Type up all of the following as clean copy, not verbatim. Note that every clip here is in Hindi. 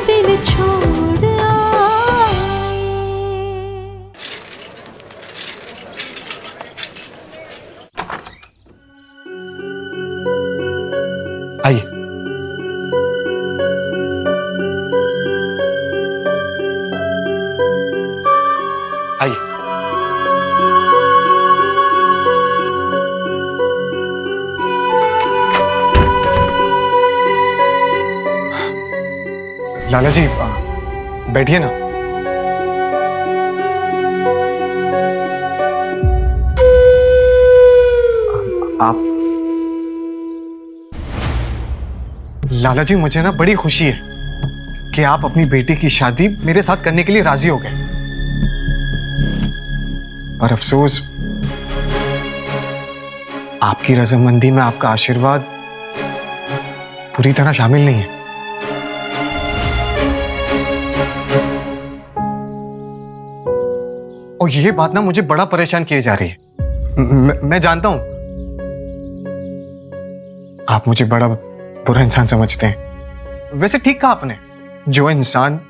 दिल छोड़ आइए। आइए। लाला जी बैठिए ना। आप लाला जी, मुझे ना बड़ी खुशी है कि आप अपनी बेटी की शादी मेरे साथ करने के लिए राजी हो गए। पर अफसोस, आपकी रजामंदी में आपका आशीर्वाद पूरी तरह शामिल नहीं है। और यह बात ना मुझे बड़ा परेशान किए जा रही है। मैं जानता हूं आप मुझे बड़ा बुरा इंसान समझते हैं। वैसे ठीक कहा आपने, जो इंसान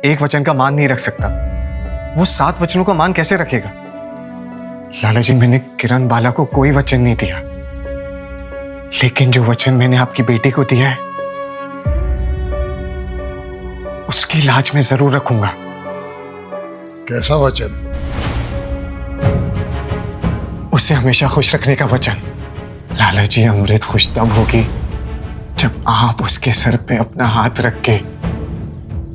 एक वचन का मान नहीं रख सकता वो 7 वचनों का मान कैसे रखेगा। लाला जी, मैंने किरण बाला को कोई वचन नहीं दिया, लेकिन जो वचन मैंने आपकी बेटी को दिया है उसकी लाज मैं जरूर रखूंगा। कैसा वचन? उसे हमेशा खुश रखने का वचन। लाला जी, अमृत खुश तब होगी जब आप उसके सर पे अपना हाथ रख के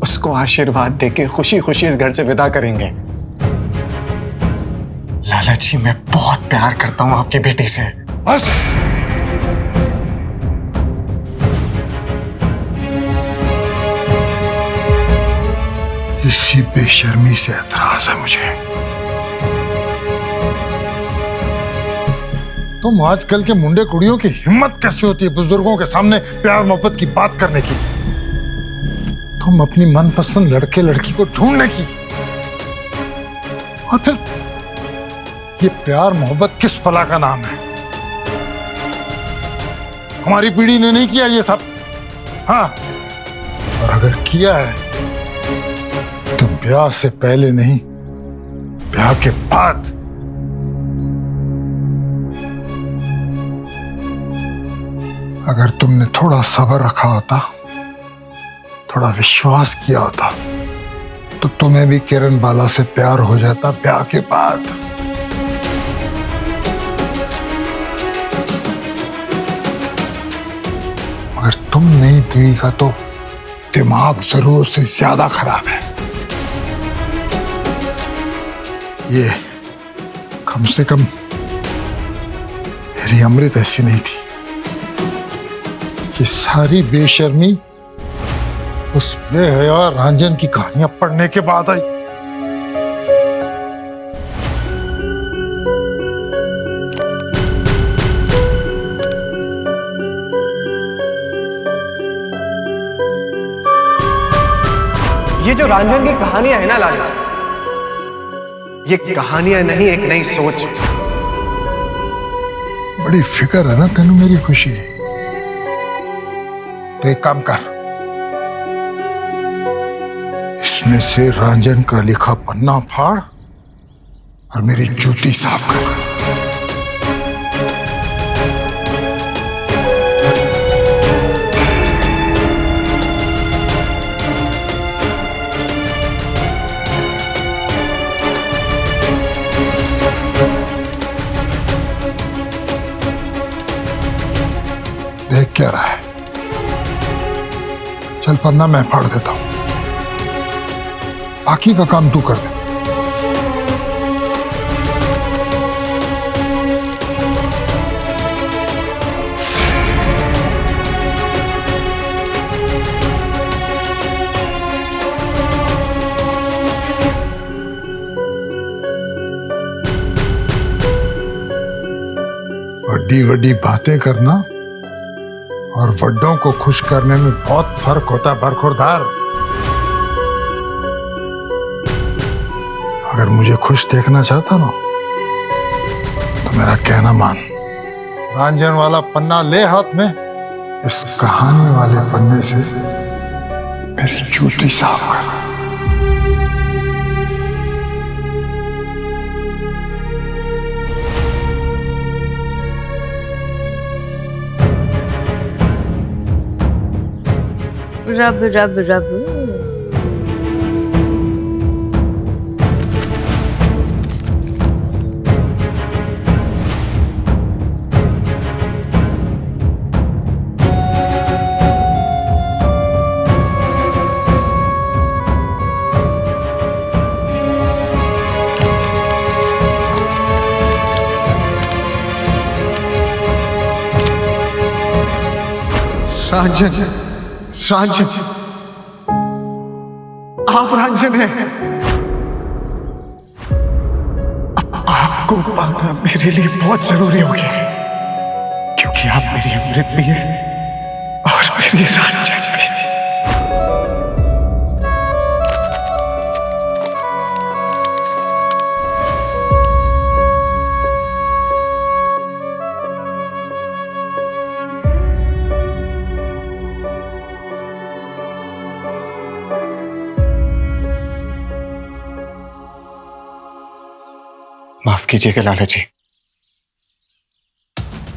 उसको आशीर्वाद देके खुशी खुशी इस घर से विदा करेंगे। लाला जी, मैं बहुत प्यार करता हूं आपकी बेटी से। बस। इसी बेशर्मी से एतराज है मुझे। तुम आजकल के मुंडे कुड़ियों की हिम्मत कैसे होती है बुजुर्गों के सामने प्यार मोहब्बत की बात करने की? तुम अपनी मनपसंद लड़के लड़की को ढूंढने की, और फिर ये प्यार मोहब्बत किस फला का नाम है? हमारी पीढ़ी ने नहीं किया ये सब। हाँ, और अगर किया है तो ब्याह से पहले नहीं, ब्याह के बाद। अगर तुमने थोड़ा सब्र रखा होता, थोड़ा विश्वास किया होता, तो तुम्हें भी किरण बाला से प्यार हो जाता ब्याह के बाद। मगर तुम नई पीढ़ी का तो दिमाग जरूरत से ज्यादा खराब है। ये कम से कम मेरी अमृत ऐसी नहीं थी। ये सारी बेशर्मी उस बेहया रंजन की कहानियां पढ़ने के बाद आई। ये जो रंजन की कहानियां है ना लाला जी, ये कहानियां नहीं, एक नई सोच। बड़ी फिक्र है ना तेनू मेरी खुशी। तो एक काम कर, इसमें से रंजन का लिखा पन्ना फाड़ और मेरी जूती साफ कर। देख क्या रहा है? चल पन्ना मैं फाड़ देता हूं, बाकी का काम तू कर दे। बड़ी बड़ी बातें करना और वड्डों को खुश करने में बहुत फर्क होता है बरखुरदार। अगर मुझे खुश देखना चाहता ना तो मेरा कहना मान, रंजन वाला पन्ना ले हाथ में, इस कहानी वाले पन्ने से मेरी जूती साफ कर। रब रब रब। रंजन, रंजन, आप रंजन हैं। आपको पाना मेरे लिए बहुत जरूरी हो गया है, क्योंकि आप मेरी अमृत भी हैं और मेरी रंजन भी। माफ कीजिएगा लाला जी,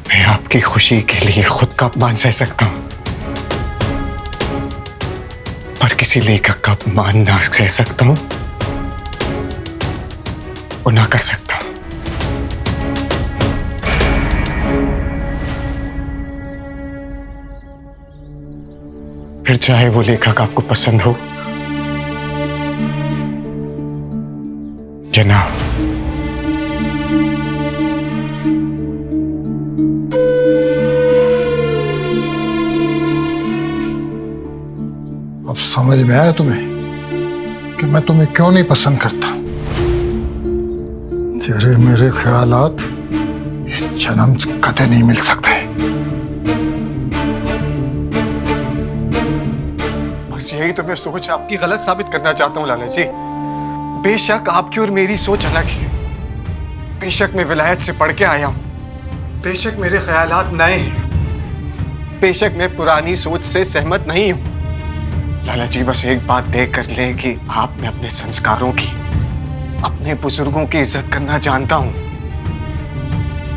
मैं आपकी खुशी के लिए खुद का अपमान सह सकता हूं, पर किसी लेखक का अपमान ना सह सकता हूं और ना कर सकता। फिर चाहे वो लेखक आपको पसंद हो या ना। अब समझ में आया तुम्हें कि मैं तुम्हें क्यों नहीं पसंद करता। तेरे मेरे ख्यालात इस जन्म से कदे नहीं मिल सकते। बस यही तो मैं सोच आपकी गलत साबित करना चाहता हूं लाला जी। बेशक आपकी और मेरी सोच अलग है, बेशक मैं विलायत से पढ़ के आया हूं, बेशक मेरे ख्यालात नए हैं, बेशक मैं पुरानी सोच से सहमत नहीं हूं। लाला जी बस एक बात तय कर ले कि आप मैं अपने संस्कारों की, अपने बुजुर्गों की इज्जत करना जानता हूं,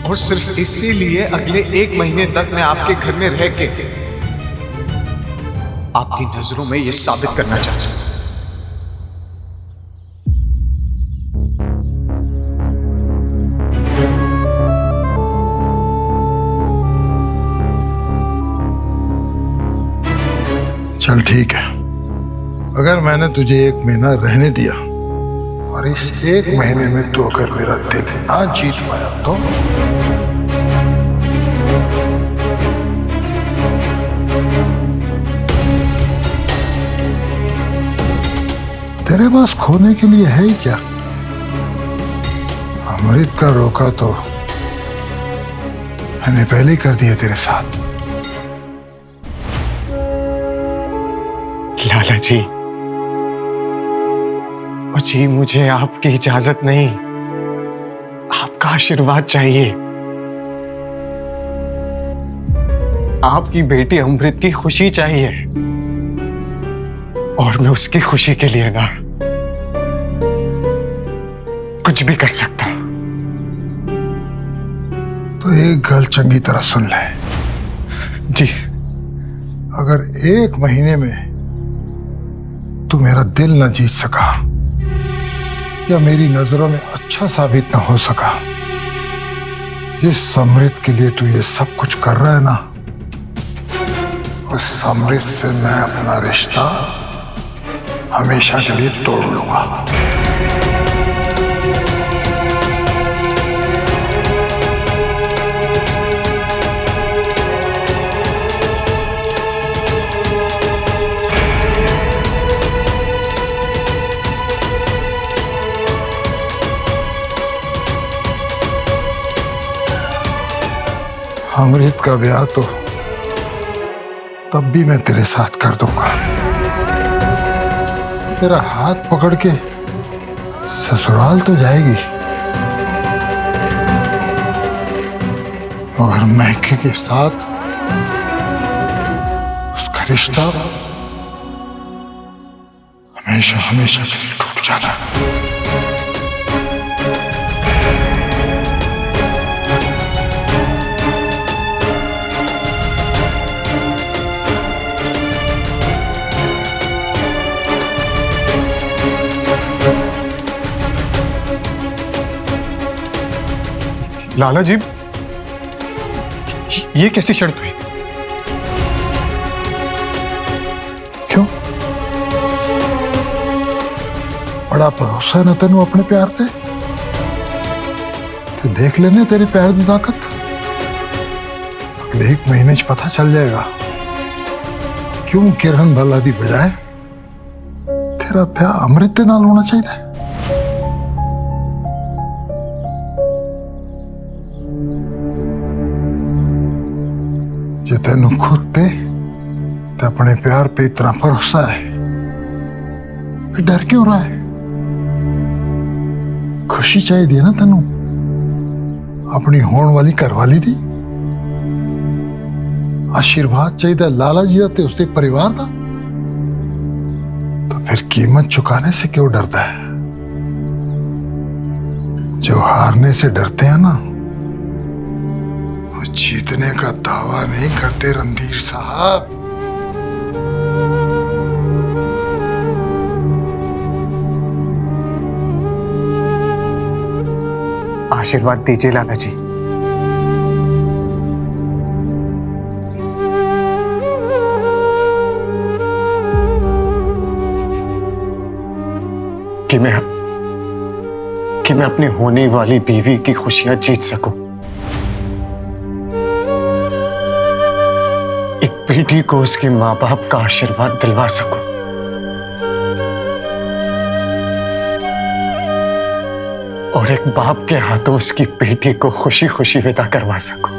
और सिर्फ इसीलिए अगले 1 महीने तक मैं आपके घर में रह के आपकी नजरों में यह साबित करना चाहता हूं। चल ठीक है, अगर मैंने तुझे 1 महीना रहने दिया और इस 1 महीने में तू अगर मेरा दिल ना जीत पाया तो तेरे पास खोने के लिए है ही क्या। अमृत का रोका तो मैंने पहले ही कर दिया तेरे साथ। लाला जी, जी मुझे आपकी इजाजत नहीं, आपका आशीर्वाद चाहिए। आपकी बेटी अमृत की खुशी चाहिए, और मैं उसकी खुशी के लिए ना कुछ भी कर सकता। तो एक गल चंगी तरह सुन ले जी। अगर 1 महीने में तू मेरा दिल न जीत सका या मेरी नजरों में अच्छा साबित न हो सका, जिस अमृत के लिए तू ये सब कुछ कर रहा है ना, उस अमृत से मैं अपना रिश्ता हमेशा के लिए तोड़ लूंगा। अमृत का ब्याह तो तब भी मैं तेरे साथ कर दूंगा। तेरा हाथ पकड़ के ससुराल तो जाएगी, मगर महके के साथ उसका रिश्ता हमेशा हमेशा के लिए टूट जाना। लाला जी, ये कैसी शर्त हुई? क्यों? बड़ा भरोसा है ना तेनू अपने प्यार ते? तो देख लेने तेरे प्यार की ताकत। अगले 1 महीने च पता चल जाएगा क्यों किरण भला दी बजाय तेरा प्यार अमृत दे नाल होना चाहिए। जे तेनू खुद ते अपने प्यार पे इतना भरोसा है, फिर डर क्यों रहा है? खुशी चाहिए ना तेनू अपनी होने वाली घरवाली दी। आशीर्वाद चाहिए लाला जी का ते उसके परिवार का। तो फिर कीमत चुकाने से क्यों डरता है? जो हारने से डरते हैं ना, वो जीतने का दावा नहीं करते रणधीर साहब। आशीर्वाद दीजिए लाला जी। कि मैं अपनी होने वाली बीवी की खुशियां जीत सकूं, एक बेटी को उसके माँ बाप का आशीर्वाद दिलवा सकूं, और एक बाप के हाथों उसकी बेटी को खुशी खुशी विदा करवा सकूं।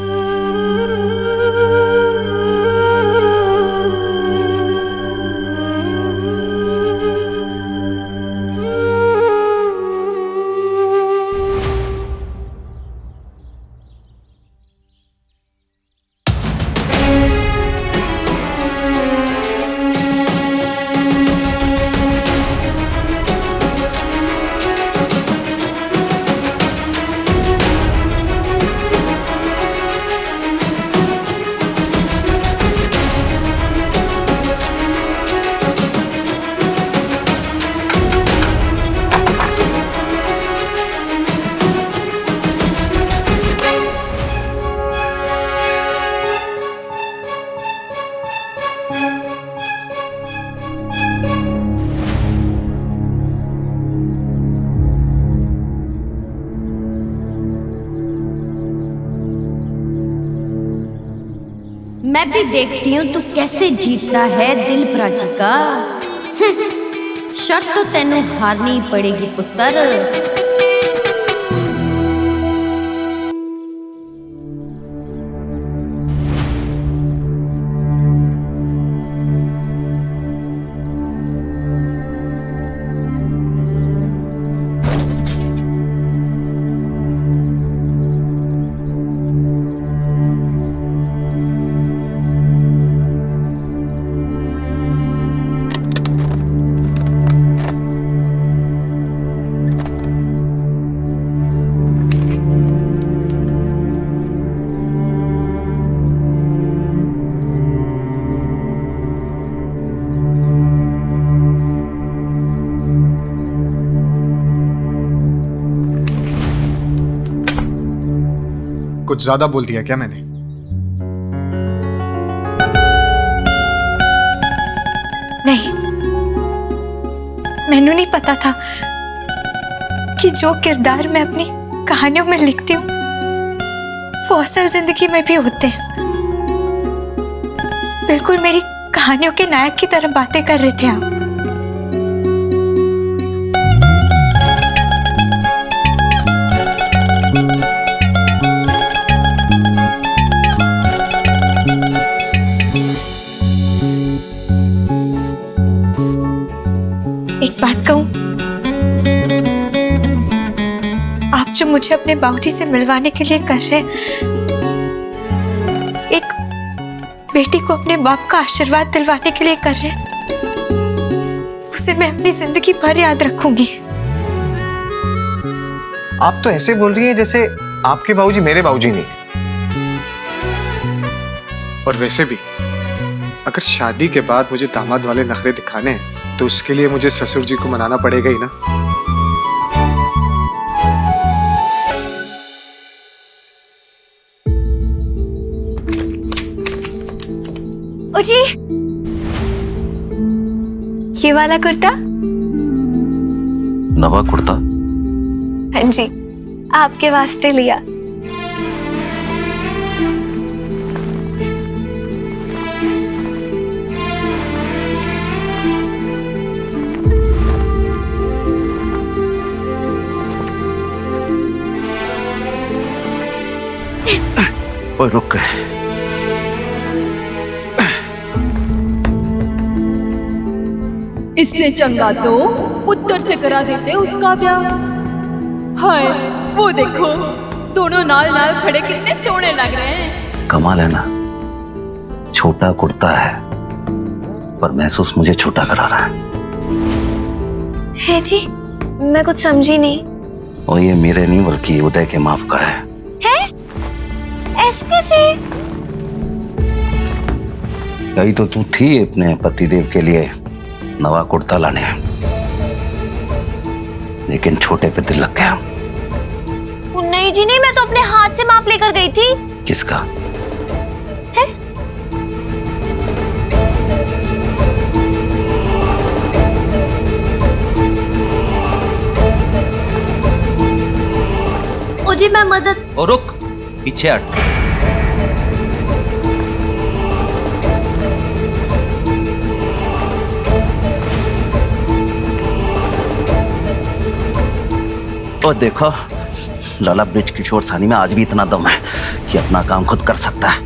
मैं भी देखती हूँ तू कैसे जीतता है दिल प्राची का। शर्त तो तेनू हारनी पड़ेगी पुत्र। कुछ ज्यादा बोल दिया क्या मैंने? नहीं, मैनू नहीं पता था कि जो किरदार मैं अपनी कहानियों में लिखती हूँ वो असल जिंदगी में भी होते हैं। बिल्कुल मेरी कहानियों के नायक की तरह बातें कर रहे थे आप। एक बात कहूं, आप जो मुझे अपने बाबूजी से मिलवाने के लिए कर रहे, एक बेटी को अपने बाप का आशीर्वाद दिलवाने के लिए कर रहे, उस उसे मैं अपनी जिंदगी भर याद रखूंगी। आप तो ऐसे बोल रही हैं जैसे आपके बाबूजी मेरे बाबूजी नहीं। और वैसे भी अगर शादी के बाद मुझे दामाद वाले नखरे दिखाने हैं तो उसके लिए मुझे ससुर जी को मनाना पड़ेगा ही ना। ओ जी, ये वाला कुर्ता। नवा कुर्ता? हाँ जी, आपके वास्ते लिया। ओए रुक। इससे चंगा तो पुत्र से करा देते उसका ब्याह। हाय वो देखो, दोनों नाल नाल खड़े कितने सोने लग रहे हैं। कमाल है ना, छोटा कुर्ता है पर महसूस मुझे छोटा करा रहा है जी, मैं कुछ समझी नहीं। और ये मेरे नहीं बल्कि उदय के माफ का है। ऐसे कैसे? यही तो तू थी अपने पतिदेव के लिए नवा कुर्ता लाने, लेकिन छोटे पे दिल लग गया। नहीं जी नहीं, मैं तो अपने हाथ से माप लेकर गई थी। किसका? है? ओ जी मैं मदद। ओ रुक, पीछे हट। और देखो, लाला ब्रिज किशोर सानी में आज भी इतना दम है कि अपना काम खुद कर सकता है,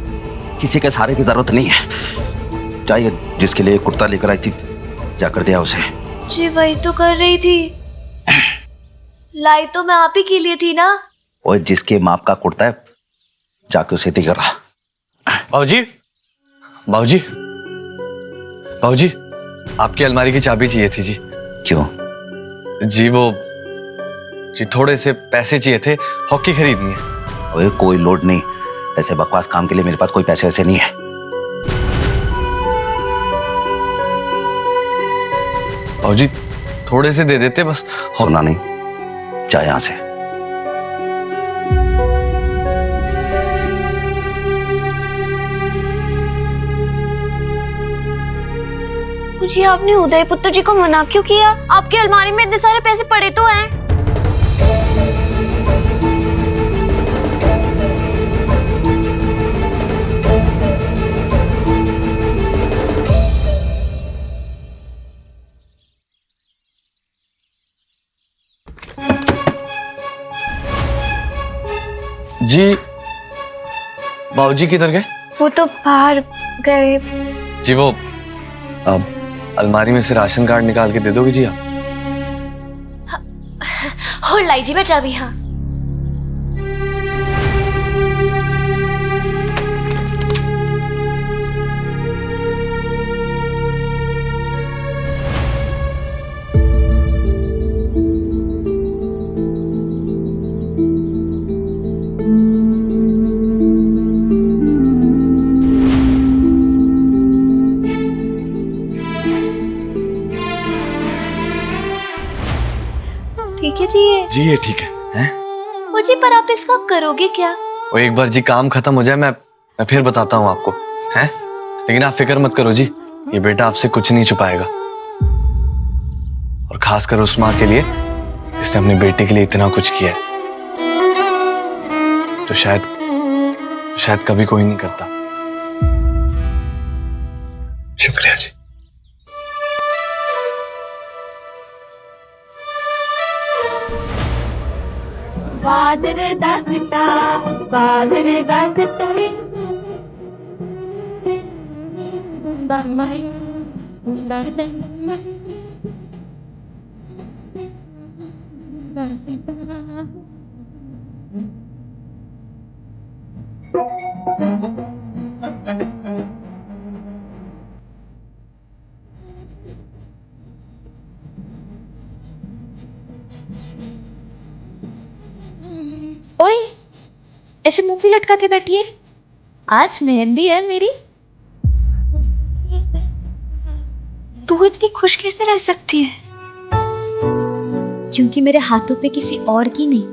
किसी के सहारे की जरूरत नहीं है। चाहिए जिसके लिए कुर्ता लेकर आई थी, जाकर दिया उसे। जी वही तो कर रही थी, लाई तो मैं आप ही के लिए थी ना। और जिसके माप का कुर्ता है जाके उसे दी करा। बाबूजी, बाबूजी, बाबूजी, आपकी अलमारी की चाबी चाहिए थी जी। क्यों? जी वो जी थोड़े से पैसे चाहिए थे, हॉकी खरीदनी है। ओए कोई लोड नहीं, ऐसे बकवास काम के लिए मेरे पास कोई पैसे वैसे नहीं है। बाबूजी थोड़े से दे देते बस। सुना नहीं, जा यहां से। मुझे आपने उदय पुत्र जी को मना क्यों किया? आपकी अलमारी में इतने सारे पैसे पड़े तो हैं। जी बाबूजी किधर गए? वो तो बाहर गए। जी वो अब अलमारी में से राशन कार्ड निकाल के दे दोगे जी आप? हो लाई जी मैं चाबी। हाँ ठीक है जी ये। जी ये ठीक है। हैं? ओ जी पर आप इसका करोगे क्या? वो एक बार जी काम खत्म हो जाए मैं फिर बताता हूँ आपको, हैं? लेकिन आप फिक्र मत करो जी, ये बेटा आपसे कुछ नहीं छुपाएगा। और खासकर उस माँ के लिए जिसने अपने बेटे के लिए इतना कुछ किया है, तो शायद कभी कोई नहीं करता। शुक्रिया जी। बादरे दासता ओए, ऐसे मुंह भी लटका के बैठी है। आज मेहंदी है मेरी। तू इतनी खुश कैसे रह सकती है? क्योंकि मेरे हाथों पे किसी और की नहीं,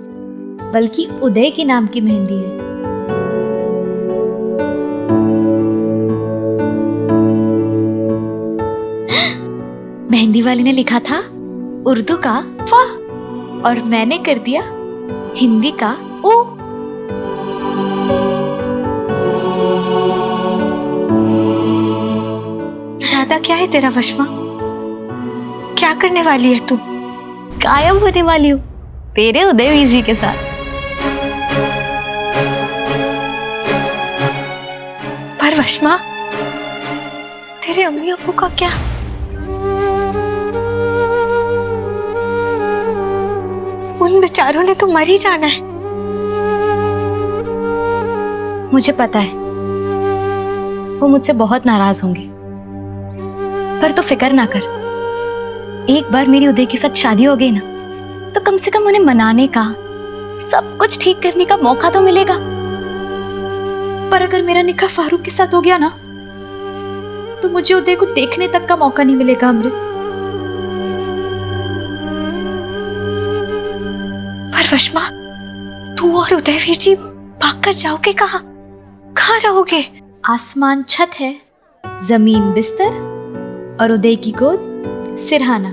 बल्कि उदय के नाम की मेहंदी है। मेहंदी वाले ने लिखा था उर्दू का फा और मैंने कर दिया हिंदी का ओ। इरादा क्या है तेरा वशमा? क्या करने वाली है तू? कायम होने वाली हूँ तेरे उदयवीर जी के साथ। पर वशमा, तेरे अम्मी अब्बू का क्या? उन बेचारों ने तो मर ही जाना है। मुझे पता है वो मुझसे बहुत नाराज होंगे, पर तो फिक्र ना कर। एक बार मेरी उदय के साथ शादी हो गई ना, तो कम से कम उन्हें मनाने का, सब कुछ ठीक करने का मौका तो मिलेगा। पर अगर मेरा निकाह फारूक के साथ हो गया ना, तो मुझे उदय को देखने तक का मौका नहीं मिलेगा अमृत। पर वशमा, तू और उदयवीर जी भागकर जाओगे कहाँ? कहाँ रहोगे? आसमान छत है, जमीन बिस्तर और उदय की गोद सिरहाना।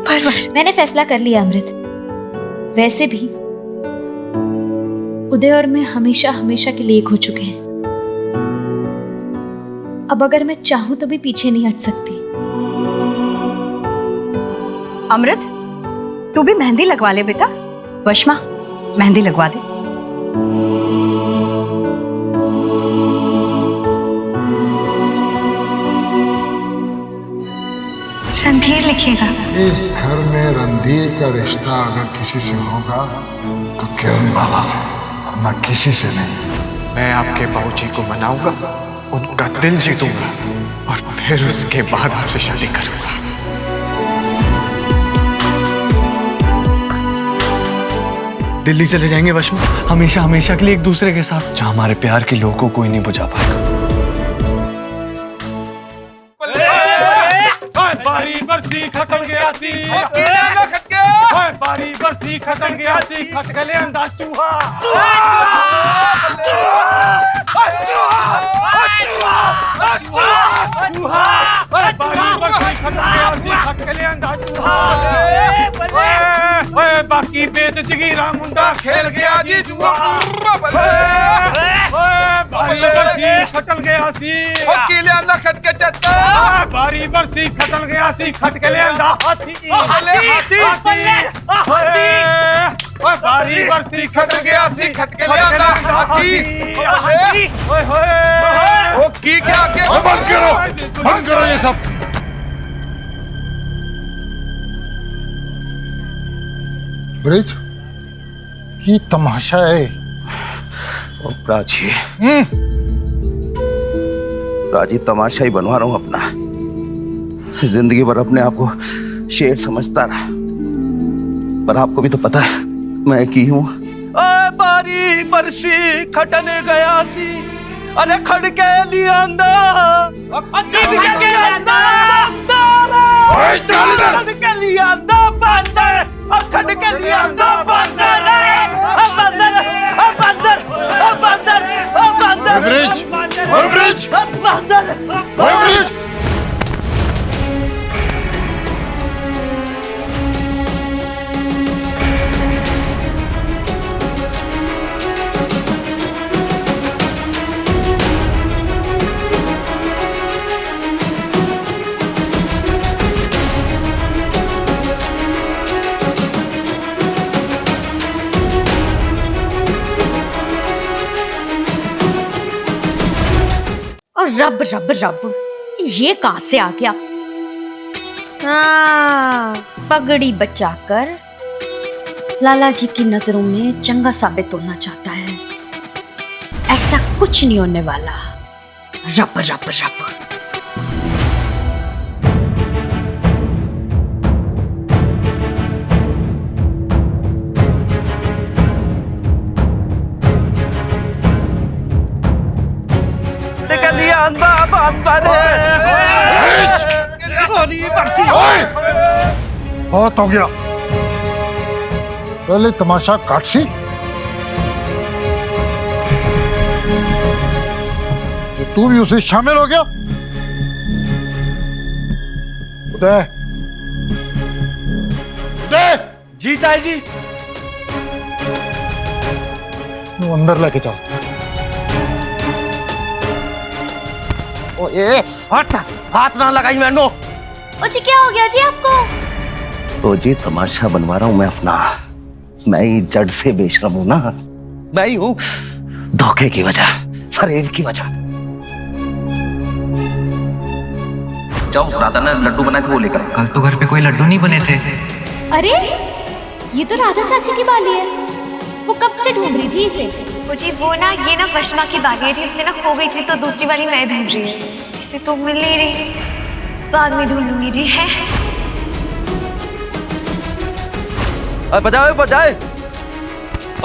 पर मैंने फैसला कर लिया अमृत। वैसे भी उदय और मैं हमेशा हमेशा के लिए एक हो चुके हैं। अब अगर मैं चाहूं तो भी पीछे नहीं हट सकती। अमृत, तू भी मेहंदी लगवा ले बेटा। वशमा, मेहंदी लगवा दे। रणधीर लिखेगा। इस घर में रणधीर का रिश्ता अगर किसी से होगा तो किरण बाला से, वरना किसी से नहीं। मैं आपके बाबूजी को मनाऊंगा, उनका दिल जीतूंगा और फिर उसके बाद आपसे शादी करूंगा। दिल्ली चले जाएंगे वशमा, हमेशा हमेशा के लिए एक दूसरे के साथ, जहां हमारे प्यार की लौ को कोई नहीं बुझा पाएगा। बारी बरसी खटन गया सी बारी बरसी खटन गया सी खट गले अंदाज चूहा बाकी बेच जगीरा मुंडा खेल गया जी जुआ बारी बरसी खटन गया सी किले अंदर खट के चचा बारी बरसी खटन गया सी खट के ले अंदा हाथी बारी बरसी खट गया सी खट के ले अंदा हाथी ओए होए ओ की क्या के बंद करो ये सब। ब्रिज, ये तमाशा है। राजी, राजी तमाशा ही बनवा रहा हूं अपना। जिंदगी भर अपने आप को शेर समझता रहा, पर आपको भी तो पता है मैं की हूं। बारी बरसी खटन गया सी अरे खड़के लिया और रब रब रब, ये कहां से आ गया? हाँ, पगड़ी बचाकर लाला जी की नजरों में चंगा साबित होना चाहता है। ऐसा कुछ नहीं होने वाला। रब रब रब। बंदा बहुत हो गया, पहले तमाशा काट सी। जो तू भी उसे शामिल हो गया। उदय, उदय, जी ताई जी। तू अंदर लेके चल। ओ ये हट, हाथ ना लगाई मैनू। ओ जी क्या हो गया जी आपको? ओ जी तमाशा बनवा रहा हूं मैं अपना। मैं ही जड़ से बेशरम हूं ना, मैं ही हूं धोखे की वजह, फरेब की वजह। जाओ, राधा ने लड्डू बनाए थे वो लेकर। कल तो घर पे कोई लड्डू नहीं बने थे। अरे ये तो राधा चाची की बाली है, वो कब से ढूंढ रही थी इसे। मुझे वो ना, ये ना वशमा की बाली है जी, इससे ना खो गई थी तो दूसरी वाली मैं ढूंढ रही हूँ। इसे तो मिल नहीं रही, बाद में ढूंढ लूंगी जी। है बजाए बजाए।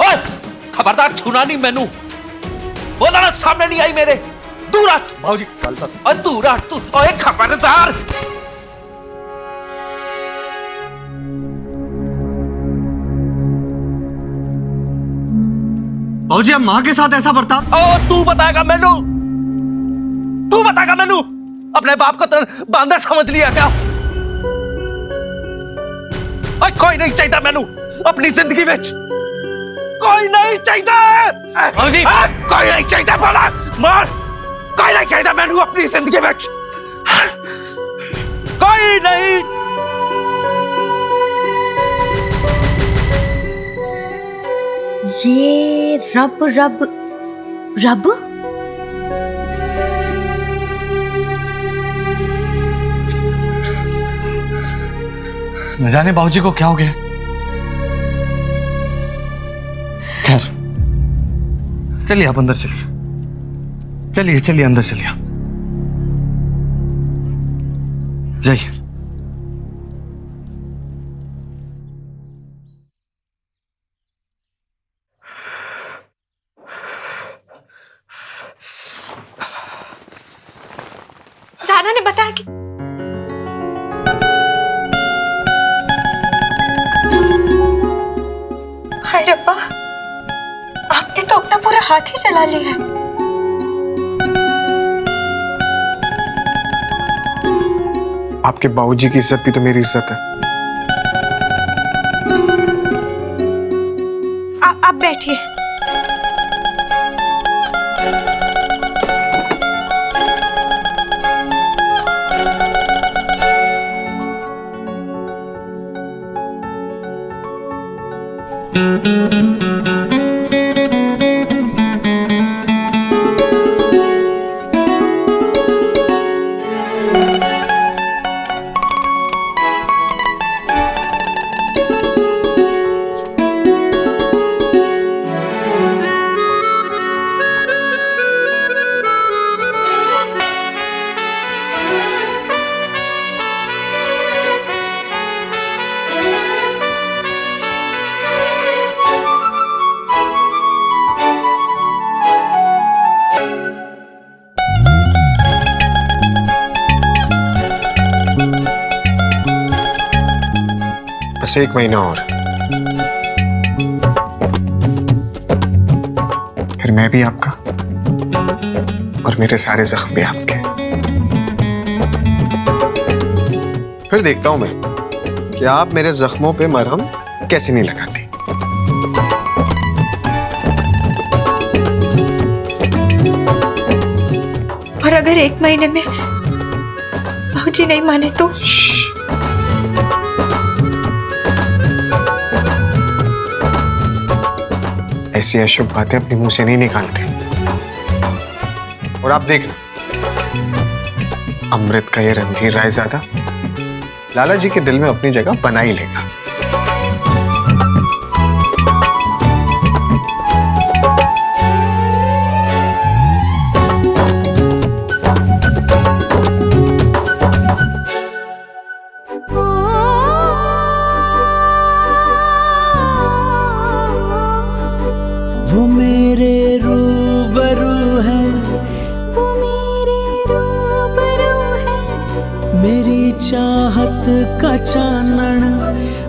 ओए खबरदार, छूना नहीं मैनू। बोला ना सामने नहीं आई मेरे। दूर हट भाऊजी। और दूर हट तू। ओए खबरदार। भाऊजी अब माँ के साथ ऐसा बर्ताव। ओ तू बताएगा मैनू, तू बताएगा मैनू। अपने बाप को तो बांदर समझ लिया क्या? कोई नहीं चाहिए मैनू अपनी जिंदगी में, कोई नहीं चाहिए। भाऊजी कोई नहीं चाहिए, बोला मार। कोई नहीं चाहिए मैनू अपनी जिंदगी में, कोई नहीं। ये रब रब रब न जाने बाबूजी को क्या हो गया। खैर चलिए आप अंदर चलिए, चलिए चलिए अंदर चलिए, जाइए। सारा ने बताया कि हाय रब्बा, आपने तो अपना पूरा हाथ ही चला लिया है। आपके बाबूजी की इज्जत भी तो मेरी इज्जत है। आप बैठिए। बस 1 महीना और, फिर मैं भी आपका और मेरे सारे जख्म भी आपके। फिर देखता हूं मैं कि आप मेरे जख्मों पे मरहम कैसे नहीं लगाती। और अगर 1 महीने में बाबूजी नहीं माने तो? ऐसी अशुभ बातें अपने मुंह से नहीं निकालते। और आप देखना, अमृत का ये रणधीर रायजादा लाला जी के दिल में अपनी जगह बना ही लेगा। वो मेरे रूबरू है, वो मेरे का चानन,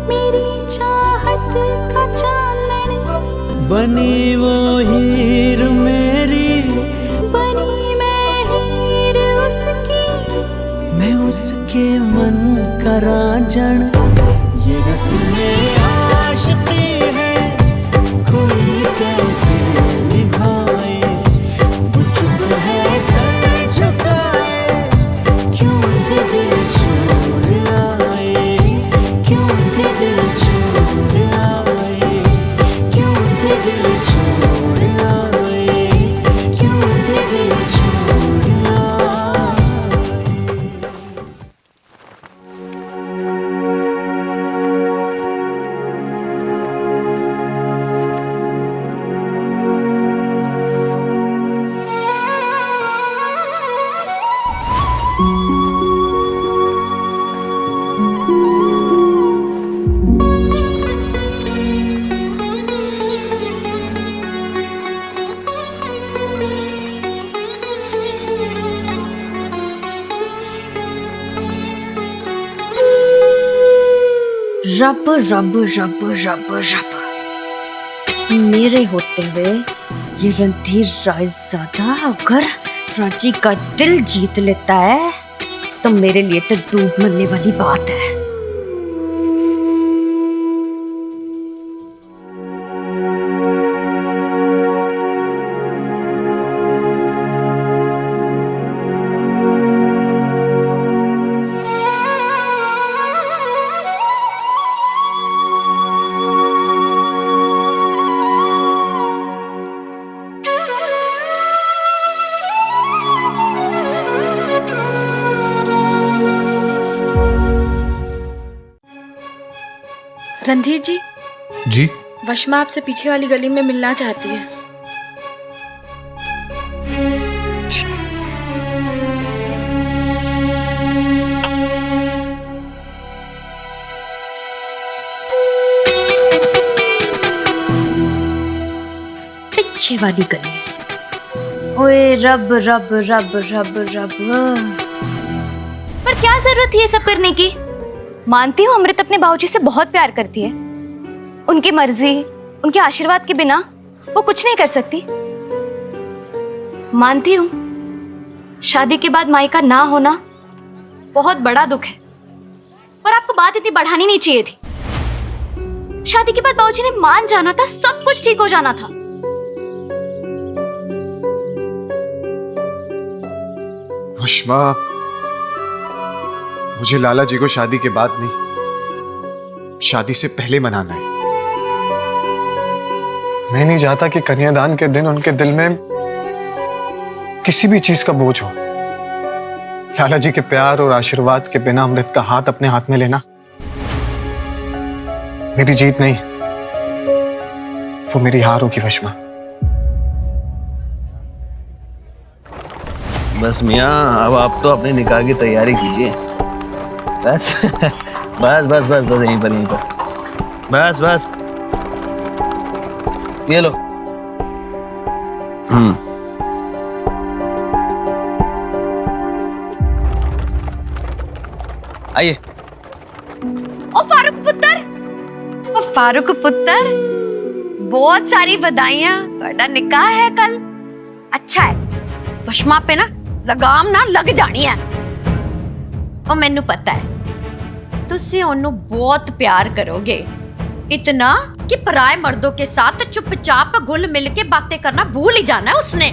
मेरी चाहत का चानन, बनी वो हीर मेरी, बनी मैं हीर उसकी, मैं उसके मन का रांझण। ये रस्में आशिकी है, कोई कैसे निभाए, वो चुप है सर झुकाए, क्यों थे दिल छोड़ आए, क्यों थे दिल छोड़ आए, क्यों थे दिल छोड़ आए, क्यों थे दिल छोड़ आए। रब रब रब रब रब, मेरे होते हुए ये रणधीर रायजादा अगर रांची का दिल जीत लेता है तो मेरे लिए तो डूब मरने वाली बात है। रणधीर जी, जी वशमा आपसे पीछे वाली गली में मिलना चाहती है। पीछे वाली गली, ओए रब रब रब रब रब। पर क्या जरूरत थी ये सब करने की? मानती हूँ अमृत अपने बाबूजी से बहुत प्यार करती है, उनकी मर्जी, उनके आशीर्वाद के बिना वो कुछ नहीं कर सकती। मानती हूँ शादी के बाद माई का ना होना बहुत बड़ा दुख है, पर आपको बात इतनी बढ़ानी नहीं चाहिए थी। शादी के बाद बाबूजी ने मान जाना था, सब कुछ ठीक हो जाना था। वशमा, मुझे लाला जी को शादी के बाद नहीं, शादी से पहले मनाना है। मैं नहीं चाहता कि कन्यादान के दिन उनके दिल में किसी भी चीज का बोझ हो। लाला जी के प्यार और आशीर्वाद के बिना अमृत का हाथ अपने हाथ में लेना मेरी जीत नहीं, वो मेरी हार होगी वशमा। बस मियाँ, अब आप तो अपने निकाह की तैयारी कीजिए। बस बस बस बस बस यहीं पर बस बस। ये लो। आइए। ओ फारूक पुत्र, ओ फारूक पुत्र, बहुत सारी बधाइयां, ਤੁਹਾਡਾ निकाह है कल। अच्छा है, वशमा पे ना लगाम ना लग जानी है। ओ मैनू पता है तुसी ओनू बहुत प्यार करोगे, इतना कि पराए मर्दों के साथ चुपचाप घुल मिल के बातें करना भूल ही जाना है उसने।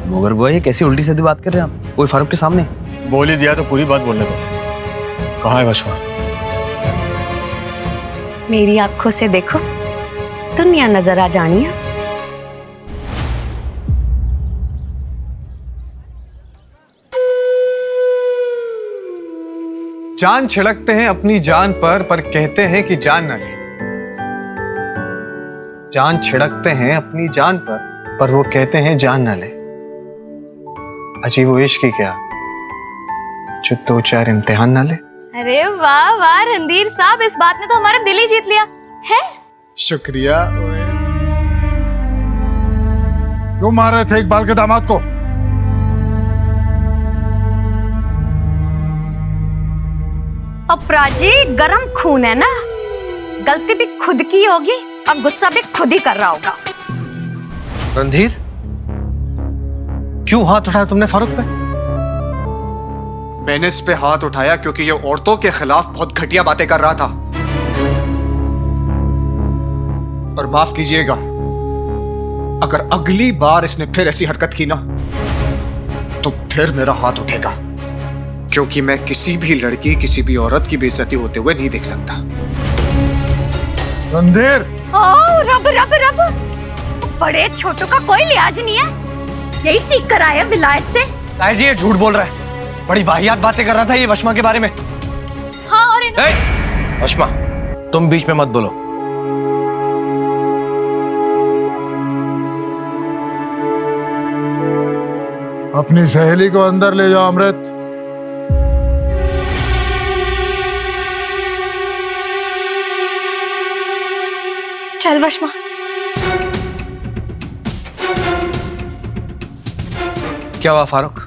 मगर बुआ, ये कैसी उल्टी सीधी बात कर रहे हैं आप? कोई फारूक के सामने बोल ही दिया तो पूरी बात बोलने दो। कहाँ है वशमा? मेरी आंखों से देखो, दुनिया नजर आ जानी है। जान छिड़कते हैं अपनी जान पर कहते हैं कि जान न ले। जान छिड़कते हैं अपनी जान पर वो कहते हैं जान न ले। अजीब वो इश्क ही क्या जो 2-4 इम्तिहान ना ले। अरे वाह वाह रणधीर साहब, इस बात ने तो हमारा दिल ही जीत लिया है। शुक्रिया। क्यों मार रहे थे इकबाल के दामाद को? अपराजी गरम खून है ना, गलती भी खुद की होगी और गुस्सा भी खुद ही कर रहा होगा। रणधीर, क्यों हाथ उठाया तुमने फारूक पे? मैंने इस पे हाथ उठाया क्योंकि ये औरतों के खिलाफ बहुत घटिया बातें कर रहा था। और माफ कीजिएगा, अगर अगली बार इसने फिर ऐसी हरकत की ना तो फिर मेरा हाथ उठेगा, क्योंकि मैं किसी भी लड़की, किसी भी औरत की बेइज्जती होते हुए नहीं देख सकता। रणधीर, ओ रब रब रब, बड़े छोटों का कोई लिहाज नहीं है, यही सीख कर आया विलायत से। ताई जी ये झूठ बोल रहा है, बड़ी वाहियात बातें कर रहा था ये वशमा के बारे में। हाँ और वशमा, तुम बीच में मत बोलो। अपनी सहेली को अंदर ले जाओ अमृत। चल वशमा। क्या हुआ फारूक?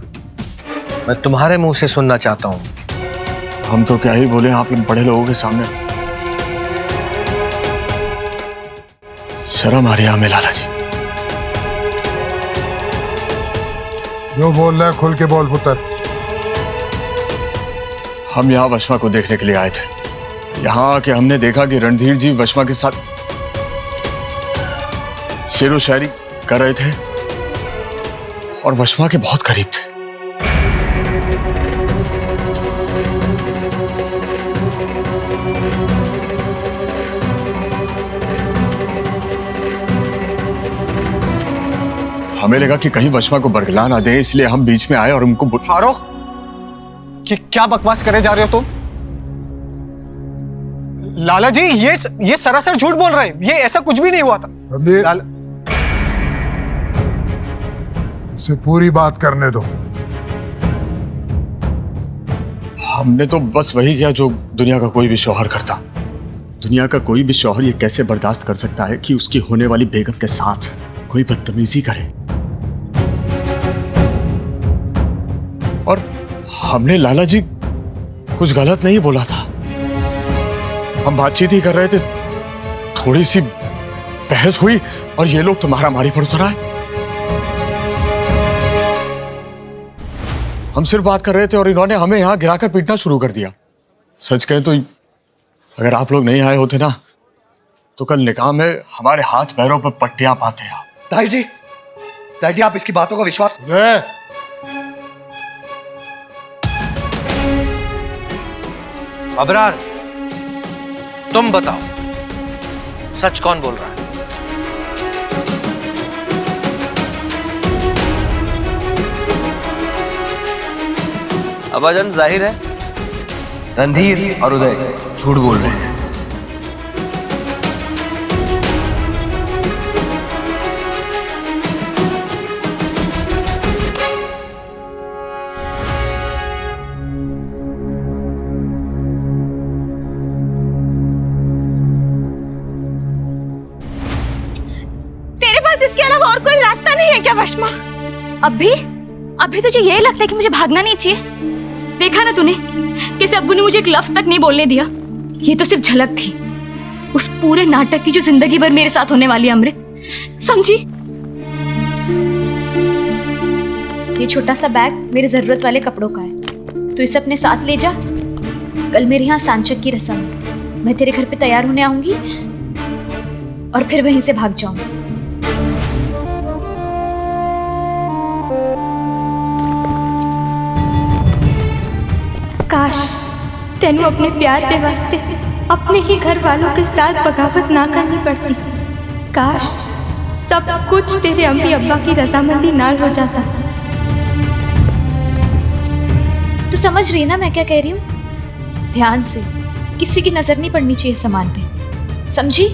मैं तुम्हारे मुंह से सुनना चाहता हूं। हम तो क्या ही बोले आप लोग बड़े लोगों के सामने। शर्म आ रही है हमें लाला जी। जो बोल रहा है खुल के बोल पुत्र। हम यहाँ वशमा को देखने के लिए आए थे। यहाँ आके हमने देखा कि रणधीर जी वशमा के साथ शेरो शायरी कर रहे थे और वशमा के बहुत करीब थे। हमें लगा कि कहीं वशमा को बरगला ना दे, इसलिए हम बीच में आए और उनको फारूक, क्या बकवास करे जा रहे हो तुम? लाला जी ये सरासर झूठ बोल रहे हैं, ये ऐसा कुछ भी नहीं हुआ था। उसे पूरी बात करने दो। हमने तो बस वही किया जो दुनिया का कोई भी शौहर करता। दुनिया का कोई भी शौहर ये कैसे बर्दाश्त कर सकता है कि उसकी होने वाली बेगम के साथ कोई बदतमीजी करे। और हमने लाला जी कुछ गलत नहीं बोला था, हम बातचीत ही कर रहे थे, थोड़ी सी बहस हुई और ये लोग तुम्हारा मारी पर उतर आए। हम सिर्फ बात कर रहे थे और इन्होंने हमें यहां गिराकर पीटना शुरू कर दिया। सच कहें तो अगर आप लोग नहीं आए होते ना तो कल निकाह में हमारे हाथ पैरों पर पट्टियां पाते आप। ताई जी आप इसकी बातों का विश्वास। अबरार, तुम बताओ सच कौन बोल रहा है? अबाजान जाहिर है रणधीर और उदय झूठ बोल रहे हैं। तेरे पास इसके अलावा और कोई रास्ता नहीं है क्या वशमा? अभी तुझे यही लगता है कि मुझे भागना नहीं चाहिए? देखा ना तूने कैसे अब्बू ने मुझे एक लफ्ज तक नहीं बोलने दिया। ये तो सिर्फ झलक थी उस पूरे नाटक की जो जिंदगी भर मेरे साथ होने वाली। अमृत, समझी? ये छोटा सा बैग मेरे जरूरत वाले कपड़ों का है, तो इसे अपने साथ ले जा। कल मेरे यहाँ सांचक की रस्म है, मैं तेरे घर पे तैयार होने आऊंगी और फिर वहीं से भाग जाऊंगी। काश तेनू अपने प्यार के वास्ते अपने ही घर वालों के साथ बगावत ना करनी पड़ती। काश सब कुछ तेरे अम्मी अब्बा की रजामंदी नाल हो जाता। तू समझ रही है ना मैं क्या कह रही हूँ? ध्यान से, किसी की नजर नहीं पड़नी चाहिए सामान पे, समझी?